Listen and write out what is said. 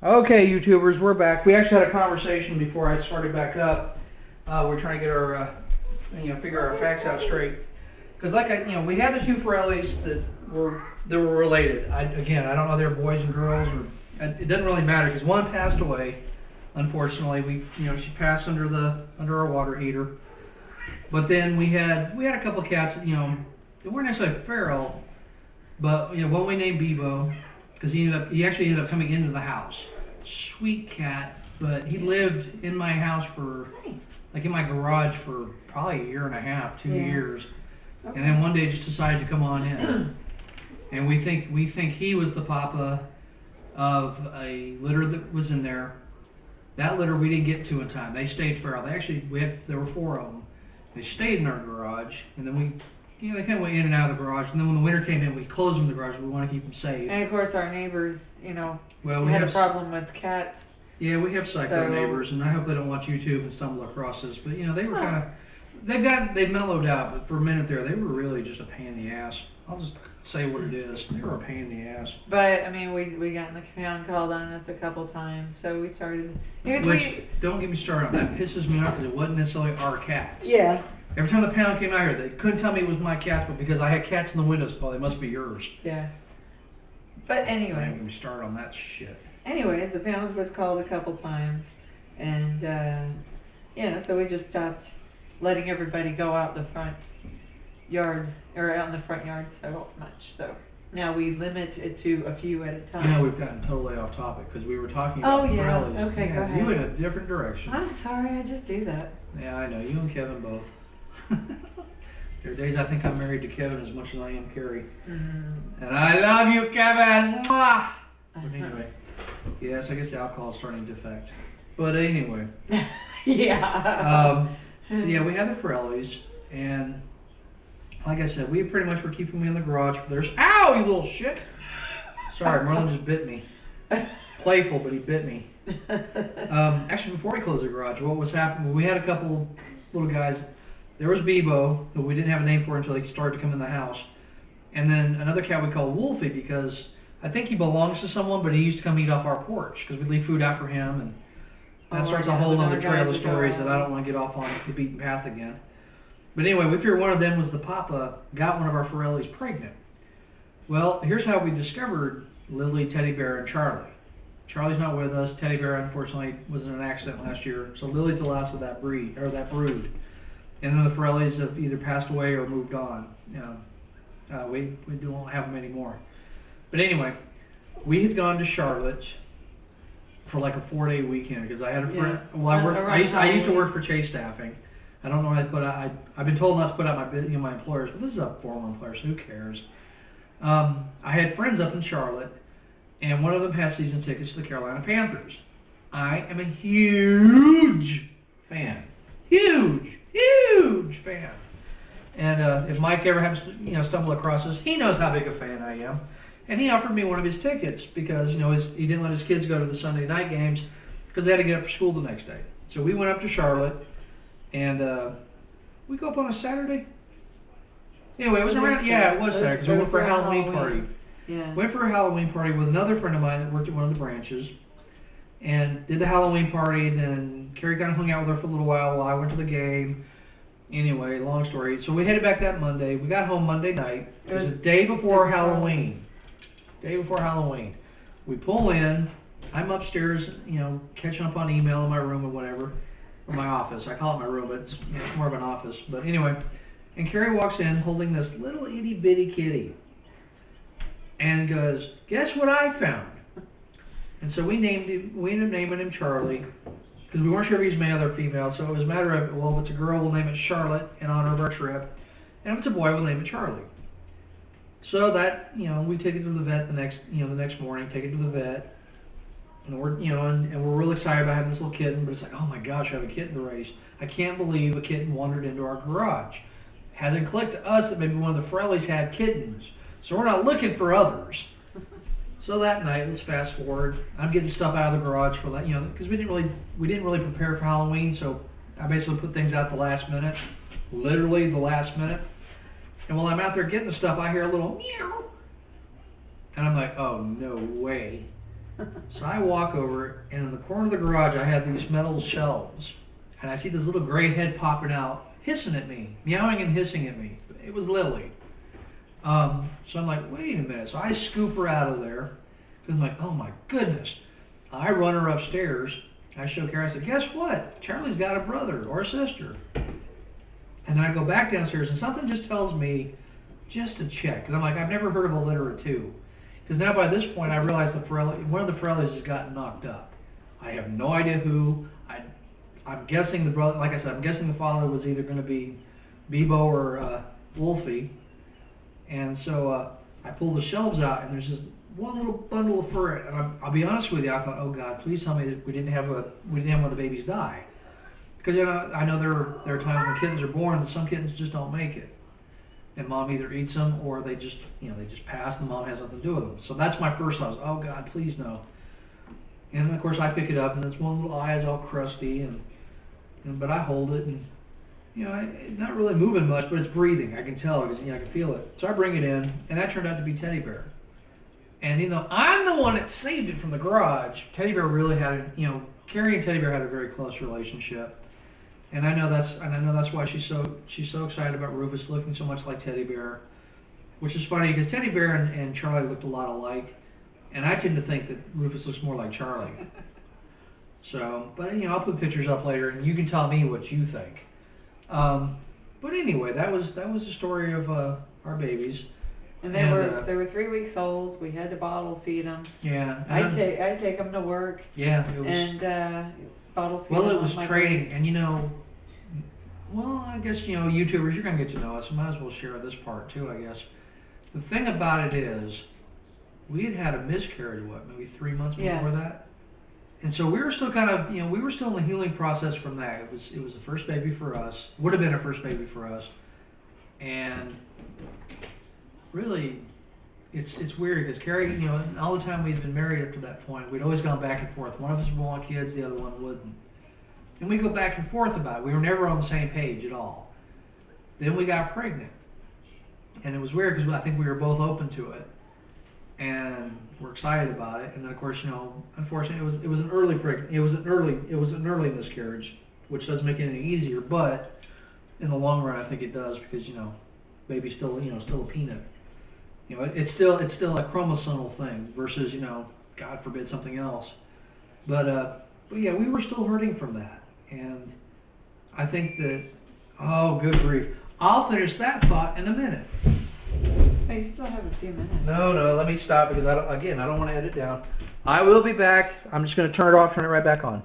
Okay, YouTubers, we're back. We actually had a conversation before I started back up. We're trying to get our, figure our facts out straight. Because, we had the two Feralies that were related. I don't know if they're boys and girls, or it doesn't really matter because one passed away. Unfortunately, she passed under our water heater. But then we had a couple cats that they weren't necessarily feral, but one we named Bebo because he actually ended up coming into the house. Sweet cat, but he lived in my house in my garage for probably a year and a half, 2 years, and then one day just decided to come on in. And we think he was the papa of a litter that was in there. That litter we didn't get to in time. They stayed feral. There were four of them. They stayed in our garage, and then they kind of went in and out of the garage. And then when the winter came in, we closed them in the garage. We want to keep them safe. And of course, our neighbors, well, we had a problem with cats. Yeah, we have psycho neighbors, and I hope they don't watch YouTube and stumble across this. But they were kind of they've mellowed out. But for a minute there, they were really just a pain in the ass. I'll just say what it is. They were a pain in the ass. But I mean, we got in the pound called on us a couple times, so we started. Don't get me started on that. Pisses me off because it wasn't necessarily our cats. Yeah. Every time the pound came out here, they couldn't tell me it was my cats, but because I had cats in the windows, well, they must be yours. Yeah. But anyways. Don't get me started on that shit. Anyways, the pound was called a couple times, and so we just stopped letting everybody go out the front yard or out in the front yard so much. So now we limit it to a few at a time. We've gotten totally off topic because we were talking about Feralies. Okay, go ahead. You in a different direction. I'm sorry, I just do that. Yeah, I know. You and Kevin both. There are days I think I'm married to Kevin as much as I am Carrie. Mm-hmm. And I love you, Kevin! Mwah! But anyway, yes, I guess the alcohol is starting to defect. But anyway. Yeah. So we had the Feralies, and like I said, we pretty much were keeping me in the garage for theirs. Ow, you little shit! Sorry, Merlin just bit me. Playful, but he bit me. Actually, before we closed the garage, what was happening? We had a couple little guys. There was Bebo, who we didn't have a name for until he started to come in the house. And then another cat we called Wolfie because I think he belongs to someone, but he used to come eat off our porch because we'd leave food out for him. And that starts a whole other trail of stories that I don't want to get off on the beaten path again. But anyway, we figured one of them was the papa, got one of our Feralies pregnant. Well, here's how we discovered Lily, Teddy Bear, and Charlie. Charlie's not with us. Teddy Bear, unfortunately, was in an accident last year. So Lily's the last of that breed, or that brood. And then the Feralies have either passed away or moved on. We don't have them anymore. But anyway, we had gone to Charlotte for like a 4-day weekend because I had a friend. Yeah. Well, I used to work for Chase Staffing. I don't know. I've been told not to put out my employers, but this is a former employer, so who cares? I had friends up in Charlotte, and one of them has season tickets to the Carolina Panthers. I am a huge fan. Huge fan. And if Mike ever happens to stumble across this, he knows how big a fan I am. And he offered me one of his tickets because he didn't let his kids go to the Sunday night games because they had to get up for school the next day. So we went up to Charlotte, and we go up on a Saturday. Anyway, it was around. Yeah, it was Saturday because we went for a Halloween party. Yeah. Went for a Halloween party with another friend of mine that worked at one of the branches, and did the Halloween party. Then Carrie kind of hung out with her for a little while I went to the game. Anyway, long story. So we headed back that Monday. We got home Monday night. It was the day before Halloween. Day before Halloween. We pull in. I'm upstairs, catching up on email in my room or whatever, or my office. I call it my room, but it's more of an office. But anyway, and Carrie walks in holding this little itty bitty kitty, and goes, "Guess what I found?" And so we ended up naming him Charlie. Because we weren't sure if he was male or female, so it was a matter of, well, if it's a girl, we'll name it Charlotte in honor of our trip, and if it's a boy, we'll name it Charlie. So that, we take it to the vet the next morning, take it to the vet, and we're real excited about having this little kitten, but it's like, oh my gosh, we have a kitten to raise. I can't believe a kitten wandered into our garage. It hasn't clicked to us that maybe one of the Feralies had kittens, so we're not looking for others. So that night, let's fast forward. I'm getting stuff out of the garage for that, because we didn't really prepare for Halloween. So I basically put things out the last minute, literally the last minute. And while I'm out there getting the stuff, I hear a little meow, and I'm like, oh no way! So I walk over, and in the corner of the garage, I have these metal shelves, and I see this little gray head popping out, hissing at me, meowing and hissing at me. It was Lily. So I'm like, wait a minute. So I scoop her out of there, because I'm like, oh my goodness. I run her upstairs. I show Kara, I said, guess what? Charlie's got a brother or a sister. And then I go back downstairs, and something just tells me just to check. Because I'm like, I've never heard of a litter of two. Because now by this point, I realize one of the Feralies has gotten knocked up. I have no idea who. I'm guessing the brother, like I said, I'm guessing the father was either going to be Bebo or Wolfie. And so I pull the shelves out, and there's just one little bundle of fur. And I'll be honest with you, I thought, oh God, please tell me that we didn't have one of the babies die. Because I know there are times when kittens are born that some kittens just don't make it, and mom either eats them or they just pass, and mom has nothing to do with them. So that's my first thought. Oh God, please no. And of course I pick it up, and its one little eye is all crusty, but I hold it, and not really moving much, but it's breathing. I can tell because I can feel it. So I bring it in, and that turned out to be Teddy Bear. And I'm the one that saved it from the garage, Teddy Bear really had Carrie and Teddy Bear had a very close relationship. And I know that's why she's so excited about Rufus looking so much like Teddy Bear, which is funny because Teddy Bear and Charlie looked a lot alike, and I tend to think that Rufus looks more like Charlie. So, but I'll put pictures up later, and you can tell me what you think. But anyway, that was the story of our babies. And they were 3 weeks old. We had to bottle feed them. Yeah, I take them to work. Yeah, it was. And bottle feed. Well, it was training, and I guess YouTubers, you're gonna get to know us. So might as well share this part too, I guess. The thing about it is, we had a miscarriage. Maybe 3 months before that, and so we were still kind of we were still in the healing process from that. It was the first baby for us. Would have been a first baby for us, and really, it's weird because Carrie, all the time we'd been married up to that point, we'd always gone back and forth. One of us would want kids, the other one wouldn't. And we go back and forth about it. We were never on the same page at all. Then we got pregnant, and it was weird because I think we were both open to it, and we're excited about it. And then of course, unfortunately, it was an early miscarriage, which doesn't make it any easier. But in the long run, I think it does because baby's still still a peanut. It's still a chromosomal thing versus God forbid something else. But yeah, we were still hurting from that, and I think that good grief. I'll finish that thought in a minute. Hey, you still have a few minutes. No, let me stop because I don't want to edit down. I will be back. I'm just going to turn it off, turn it right back on.